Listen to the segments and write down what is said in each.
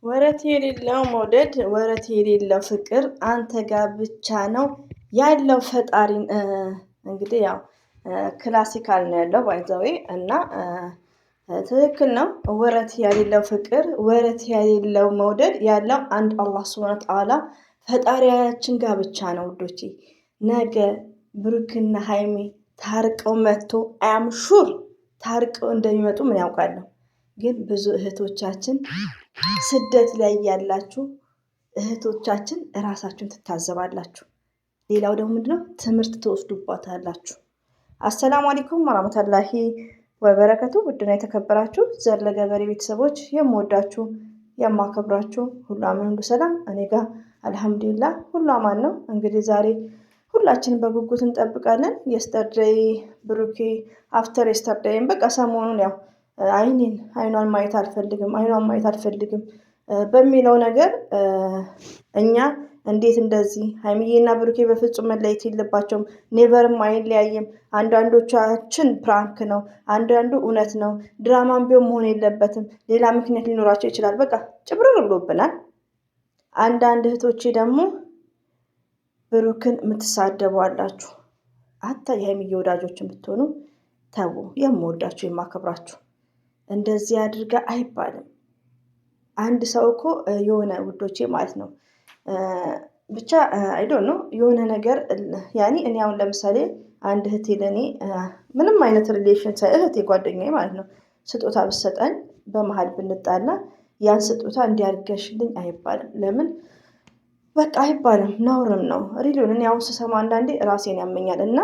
ወረት የሌለው መውደድ ወረት የሌለው ፍቅር አንተ ጋር ብቻ ነው ያለው ፈጣሪን እንግዲህ ያው ክላሲካል ነው ያለው ባይዘዌ እና ትክክል ነው። ወረት የሌለው ፍቅር ወረት የሌለው መውደድ ያለው አንድ አላህ ሱብሃነሁ ወተዓላ ፈጣሪያችን ጋር ብቻ ነው ውዶቼ። ነገ ብሩክና ሃይሚ ታርቀው መጥቶ አም ሹር ታርቀው እንደሚመጡ ምን ያውቃለሁ። ግን ብዙ እህቶቻችን ስደት ላይ ያላችሁ እህቶቻችን እራሳችሁን ትታዘባላችሁ። ሌላው ደግሞ ምንድነው ትምህርት ትወስዱባታላችሁ። አሰላሙ አለይኩም ወራህመቱላሂ ወበረከቱ። ውድና የተከበራችሁ ዘር ለገበሬ ቤተሰቦች የምወዳችሁ የማከብራችሁ ሁሉ አማን ሁሉ ሰላም፣ እኔ ጋር አልሐምዱሊላህ ሁሉ አማን ነው። እንግዲህ ዛሬ ሁላችንም በጉጉት እንጠብቃለን የስተርዴይ ብሩኬ አፍተር የስተርዴይም በቃ ሰሞኑን ያው አይኗን ማየት አልፈልግም በሚለው ነገር እኛ እንዴት እንደዚህ ሃይሚዬና ብሩኬ በፍጹም መለየት የለባቸውም። ኔቨርም አይለያይም። አንዳንዶቻችን ፕራንክ ነው፣ አንዳንዱ እውነት ነው። ድራማም ቢሆን መሆን የለበትም። ሌላ ምክንያት ሊኖራቸው ይችላል። በቃ ጭብርር ብሎብናል። አንዳንድ እህቶቼ ደግሞ ብሩክን የምትሳደቡ አላችሁ። አታ የሃይሚዬ ወዳጆችን ብትሆኑ ተው። የምወዳችሁ የማከብራችሁ እንደዚህ አድርጋ አይባልም። አንድ ሰው እኮ የሆነ ውዶቼ ማለት ነው ብቻ አይዶን ነው የሆነ ነገር ያኔ እኔ አሁን ለምሳሌ አንድ እህቴ ለኔ ምንም አይነት ሪሌሽን እህቴ ጓደኛዬ ማለት ነው ስጦታ ብትሰጠኝ በመሀል ብንጣላ ያን ስጦታ እንዲያርገሽልኝ አይባልም። ለምን በቃ አይባልም፣ ነውርም ነው። ሪሊዮን እኔ አሁን ስሰማ አንዳንዴ ራሴን ያመኛል እና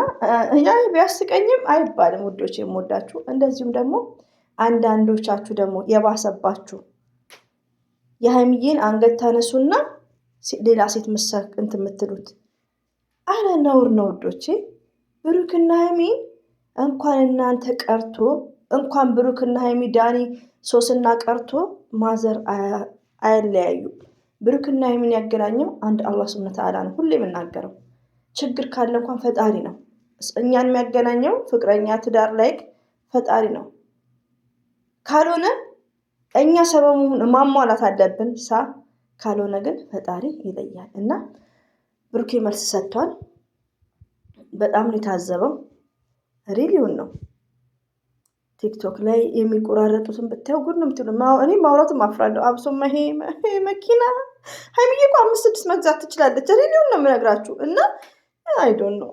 ያ ቢያስቀኝም አይባልም ውዶቼ የምወዳችሁ። እንደዚሁም ደግሞ አንዳንዶቻችሁ ደግሞ የባሰባችሁ የሃይሚዬን አንገት ታነሱና ሌላ ሴት እንትን የምትሉት አረ ነውር ነው ውዶቼ። ብሩክና ሃይሚ እንኳን እናንተ ቀርቶ እንኳን ብሩክና ሃይሚ ዳኒ ሶስና ቀርቶ ማዘር አይለያዩ። ብሩክና ሃይሚን ያገናኘው አንድ አላህ ሱብሃነሁ ወተዓላ ነው። ሁሌ የምናገረው ችግር ካለ እንኳን ፈጣሪ ነው እኛን የሚያገናኘው። ፍቅረኛ ትዳር ላይ ፈጣሪ ነው። ካልሆነ እኛ ሰበቡን ማሟላት አለብን። ካልሆነ ግን ፈጣሪ ይለያል። እና ብሩኬ መልስ ሰጥቷል። በጣም ነው የታዘበው። ሪሊውን ነው ቲክቶክ ላይ የሚቆራረጡትን ብታዩ ጉድ ነው የምትሉ። እኔ ማውራትም አፍራለሁ። አብሶማ ይሄ መኪና ሃይሚዬ እኮ 5-6 መግዛት ትችላለች። ሪሊውን ነው የምነግራችሁ። እና አይዶን ነው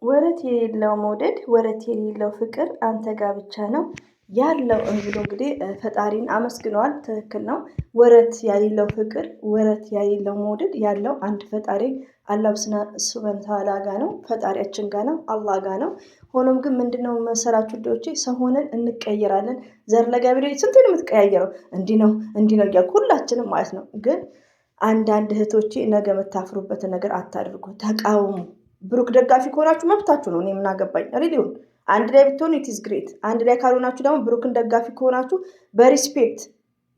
ወረት የሌለው መውደድ ወረት የሌለው ፍቅር አንተ ጋር ብቻ ነው ያለው ብሎ እንግዲህ ፈጣሪን አመስግነዋል። ትክክል ነው። ወረት ያሌለው ፍቅር ወረት ያሌለው መውደድ ያለው አንድ ፈጣሪ አላህ ሱብሃነሁ ወተዓላ ጋር ነው፣ ፈጣሪያችን ጋር ነው፣ አላህ ጋር ነው። ሆኖም ግን ምንድነው መሰላችሁ ልጆቼ፣ ሰው ሆነን እንቀየራለን። ዘር ለገብሬ ስንት ነው የምትቀያየረው? እንዲህ ነው እያልኩ ሁላችንም ማለት ነው። ግን አንዳንድ እህቶቼ ነገ የምታፍሩበትን ነገር አታድርጉ፣ ተቃውሙ። ብሩክ ደጋፊ ከሆናችሁ መብታችሁ ነው። እኔ ምን አገባኝ። ሪሊውን አንድ ላይ ብትሆኑ ኢትስ ግሬት። አንድ ላይ ካልሆናችሁ ደግሞ ብሩክን ደጋፊ ከሆናችሁ በሪስፔክት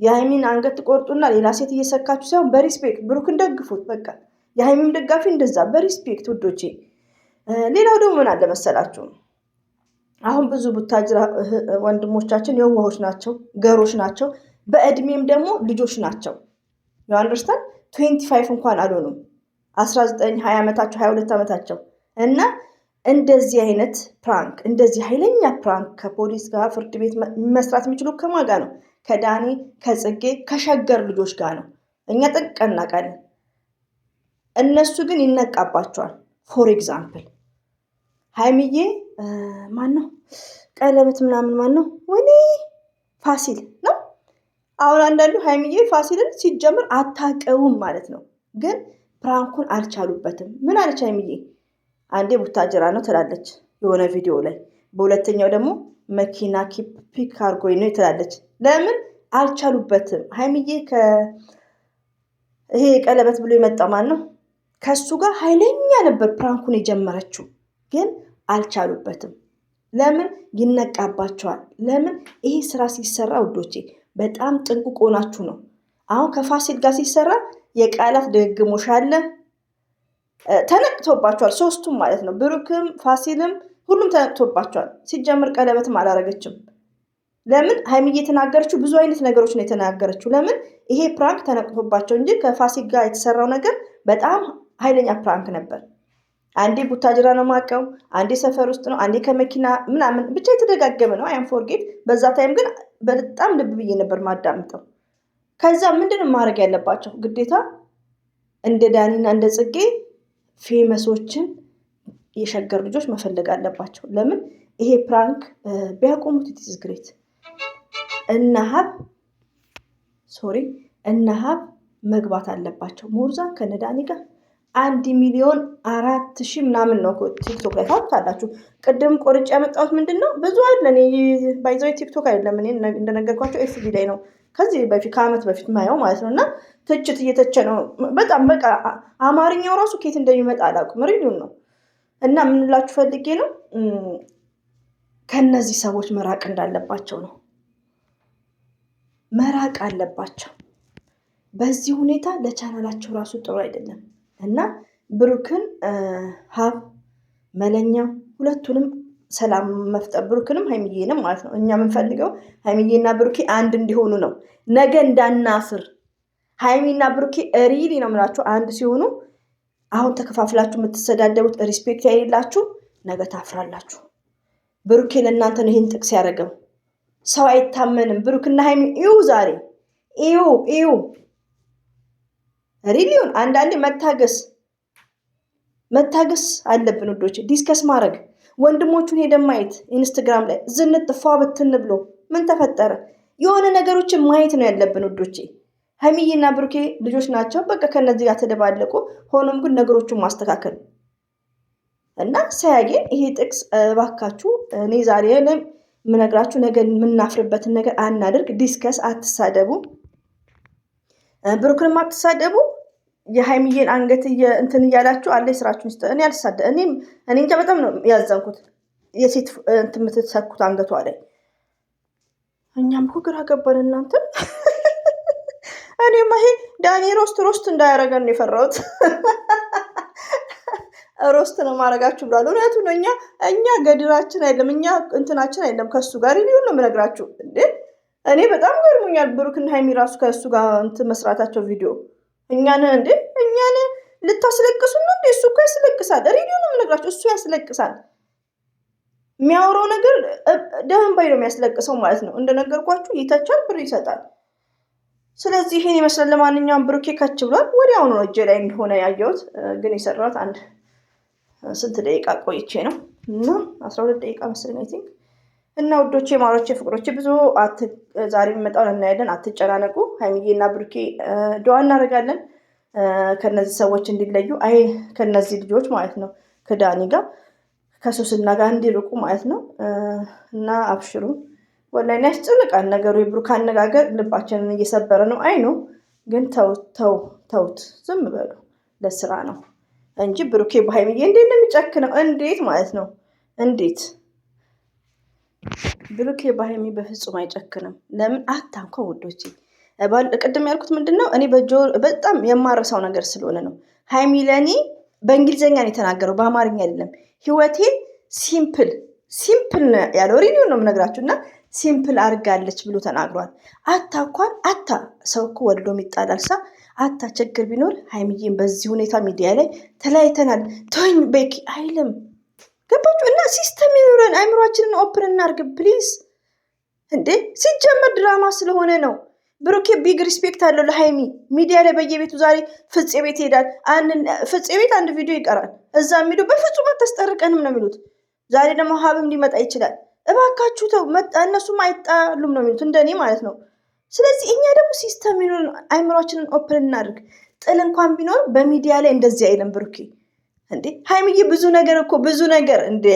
የሃይሚን አንገት ትቆርጡና ሌላ ሴት እየሰካችሁ ሳይሆን በሪስፔክት ብሩክን ደግፉት። በቃ የሃይሚን ደጋፊ እንደዛ በሪስፔክት ውዶቼ። ሌላው ደግሞ ምን አለ መሰላችሁ፣ አሁን ብዙ ቡታጅራ ወንድሞቻችን የዋሆች ናቸው፣ ገሮች ናቸው፣ በእድሜም ደግሞ ልጆች ናቸው። ዩ አንደርስታንድ 25 እንኳን አልሆኑም። 19 20 ዓመታቸው 22 ዓመታቸው እና እንደዚህ አይነት ፕራንክ እንደዚህ ኃይለኛ ፕራንክ ከፖሊስ ጋር ፍርድ ቤት መስራት የሚችሉ ከማን ጋር ነው? ከዳኒ ከጽጌ ከሸገር ልጆች ጋር ነው። እኛ ጥንቅቅ እናውቃለን። እነሱ ግን ይነቃባቸዋል። ፎር ኤግዛምፕል ሃይሚዬ ማን ነው ቀለበት ምናምን ማን ነው ወይኔ ፋሲል ነው። አሁን አንዳንዱ ሃይሚዬ ፋሲልን ሲጀምር አታውቀውም ማለት ነው። ግን ፕራንኩን አልቻሉበትም። ምን አለች ሃይሚዬ? አንዴ ቡታጅራ ነው ትላለች የሆነ ቪዲዮ ላይ፣ በሁለተኛው ደግሞ መኪና ፒክ አርጎኝ ነው ትላለች። ለምን አልቻሉበትም? ሃይሚዬ ይሄ ቀለበት ብሎ የመጣው ማን ነው? ከሱ ጋር ኃይለኛ ነበር ፕራንኩን የጀመረችው፣ ግን አልቻሉበትም። ለምን? ይነቃባቸዋል። ለምን? ይሄ ስራ ሲሰራ ውዶቼ በጣም ጥንቁቅ ሆናችሁ ነው። አሁን ከፋሲል ጋር ሲሰራ የቃላት ድግግሞሽ አለ። ተነቅቶባቸዋል። ሶስቱም ማለት ነው። ብሩክም ፋሲልም ሁሉም ተነቅቶባቸዋል። ሲጀምር ቀለበትም አላረገችም። ለምን ሀይሚዬ የተናገረችው ብዙ አይነት ነገሮች ነው የተናገረችው። ለምን ይሄ ፕራንክ ተነቅፎባቸው እንጂ ከፋሲክ ጋር የተሰራው ነገር በጣም ኃይለኛ ፕራንክ ነበር። አንዴ ቡታጅራ ነው ማቀው፣ አንዴ ሰፈር ውስጥ ነው፣ አንዴ ከመኪና ምናምን ብቻ የተደጋገመ ነው። አም ፎርጌት። በዛ ታይም ግን በጣም ልብ ብዬ ነበር ማዳምጠው። ከዛ ምንድን ማድረግ ያለባቸው ግዴታ እንደ ዳኒና እንደ ጽጌ ፌመሶችን የሸገር ልጆች መፈለግ አለባቸው። ለምን ይሄ ፕራንክ ቢያቆሙት ኢትስ ግሬት። እነሀብ መግባት አለባቸው። ሞርዛን ከነዳኒ ጋር 1,400,000 ምናምን ነው ቲክቶክ ላይ ታውቃላችሁ። ቅድም ቆርጬ ያመጣሁት ምንድን ነው ብዙ አለ። እኔ ባይዘው ቲክቶክ አይደለም እኔ እንደነገርኳቸው ኤፍቢ ላይ ነው ከዚህ በፊት ከአመት በፊት ማየው ማለት ነው። እና ትችት እየተቸ ነው በጣም በቃ አማርኛው ራሱ ኬት እንደሚመጣ አላውቅም። ሪሊውን ነው። እና ምንላችሁ ፈልጌ ነው ከነዚህ ሰዎች መራቅ እንዳለባቸው ነው። መራቅ አለባቸው። በዚህ ሁኔታ ለቻናላቸው ራሱ ጥሩ አይደለም። እና ብሩክን ሀብ መለኛው ሁለቱንም ሰላም መፍጠር ብሩክንም ሀይሚዬንም ማለት ነው። እኛ የምንፈልገው ሀይሚዬና ብሩኬ አንድ እንዲሆኑ ነው። ነገ እንዳናፍር። ሀይሚና ብሩኬ ሪሊ ነው የምላችሁ አንድ ሲሆኑ፣ አሁን ተከፋፍላችሁ የምትሰዳደቡት ሪስፔክት ያሌላችሁ ነገ ታፍራላችሁ። ብሩኬ ለእናንተ ነው ይህን ጥቅስ ያደረገው። ሰው አይታመንም። ብሩክና ሀይሚ እዩ ዛሬ እዩ ሪሊውን አንዳንዴ መታገስ አለብን ውዶች። ዲስከስ ማድረግ ወንድሞቹን ሄደን ማየት ኢንስታግራም ላይ ዝንጥ ፏ ብትን ብሎ ምን ተፈጠረ የሆነ ነገሮችን ማየት ነው ያለብን ውዶቼ። ሀይሚዬና ብሩኬ ልጆች ናቸው። በቃ ከነዚህ ጋር ተደባለቁ። ሆኖም ግን ነገሮቹን ማስተካከል እና ሳያጌን ይሄ ጥቅስ እባካችሁ እኔ ዛሬ ምነግራችሁ ነገር የምናፍርበትን ነገር አናድርግ። ዲስከስ አትሳደቡ፣ ብሩክንም አትሳደቡ። የሀይሚዬን አንገት እንትን እያላችሁ አለ ስራችሁን ስጥ። እኔ አልሳደ እኔ እንጃ በጣም ነው ያዘንኩት። የሴት እንትን የምትሰኩት አንገቷ ላይ እኛም እኮ ግራ ገባን እናንተ። እኔማ ይሄ ዳኒ ሮስት እንዳያረገን ነው የፈራሁት። ሮስት ነው ማድረጋችሁ ብሏል። እውነቱ ነው። እኛ ገድራችን አይደለም እኛ እንትናችን አይደለም ከሱ ጋር ሊሆን ነው የምነግራችሁ። እንዴ እኔ በጣም ገርሞኛል። ብሩክና ሀይሚ ራሱ ከእሱ ጋር እንትን መስራታቸው ቪዲዮ እኛን ልታስለቅሱ ነው እንዴ? እሱ እኮ ያስለቅሳል። ሬዲዮ ነው የምነግራችሁ። እሱ ያስለቅሳል። የሚያወራው ነገር ደህን ባይ ነው የሚያስለቅሰው ማለት ነው። እንደነገርኳችሁ ይተቻል፣ ብር ይሰጣል። ስለዚህ ይሄን ይመስላል። ለማንኛውም ብሩኬ ከች ብሏል። ወዲያውኑ ነው እጄ ላይ እንደሆነ ያየሁት። ግን የሰራት አንድ ስንት ደቂቃ ቆይቼ ነው እና 12 ደቂቃ መሰለኝ አይ ቲንክ። እና ውዶቼ ማሮቼ ፍቅሮቼ ብዙ ዛሬ የሚመጣውን እናያለን። አትጨናነቁ። ሀይሚዬና ብሩኬ ዱዓ እናደርጋለን ከነዚህ ሰዎች እንዲለዩ። ከነዚህ ልጆች ማለት ነው ከዳኒ ጋር ከሶስና ጋር እንዲርቁ ማለት ነው። እና አብሽሩ። ወላሂ ያስጨንቃል ነገሩ። የብሩክ አነጋገር ልባችንን እየሰበረ ነው። አይ ነው ግን ተውት፣ ዝም በሉ። ለስራ ነው እንጂ ብሩኬ በሀይሚዬ እንዴት ነው የሚጨክነው? እንዴት ማለት ነው? እንዴት ብሩኬ በሀይሚ በፍጹም አይጨክንም። ለምን አታንኳ ውዶቼ። ቅድም ያልኩት ምንድን ነው? እኔ በጣም የማረሳው ነገር ስለሆነ ነው። ሀይሚ ለእኔ በእንግሊዝኛ ነው የተናገረው፣ በአማርኛ አይደለም። ህይወቴን ሲምፕል ያለው ሪኒው ነው የምነግራችሁ። እና ሲምፕል አድርጋለች ብሎ ተናግሯል። ሰው እኮ ወልዶ ይጣላል። አታ ችግር ቢኖር ሀይሚዬን በዚህ ሁኔታ ሚዲያ ላይ ተለያይተናል ተወኝ ቤኪ አይልም። ገባችሁ? እና ሲስተም ይኑረን፣ አይምሯችንን ኦፕን እናርግ ፕሊዝ። እንዴ ሲጀመር ድራማ ስለሆነ ነው። ብሩኬ ቢግ ሪስፔክት አለው ለሀይሚ። ሚዲያ ላይ በየቤቱ ዛሬ ፍፄ ቤት ይሄዳል። ፍፄ ቤት አንድ ቪዲዮ ይቀራል። እዛ የሚለው በፍጹም አታስጠርቀንም ነው የሚሉት። ዛሬ ደግሞ ሀብም ሊመጣ ይችላል። እባካችሁ ተው፣ እነሱም አይጣሉም ነው የሚሉት እንደኔ ማለት ነው። ስለዚህ እኛ ደግሞ ሲስተም ይኑረን፣ አይምሯችንን ኦፕን እናድርግ። ጥል እንኳን ቢኖር በሚዲያ ላይ እንደዚህ አይልም ብሩኬ። እንዴ ሀይሚዬ ብዙ ነገር እንዴ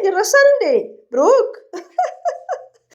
ይረሳል እንዴ ብሩክ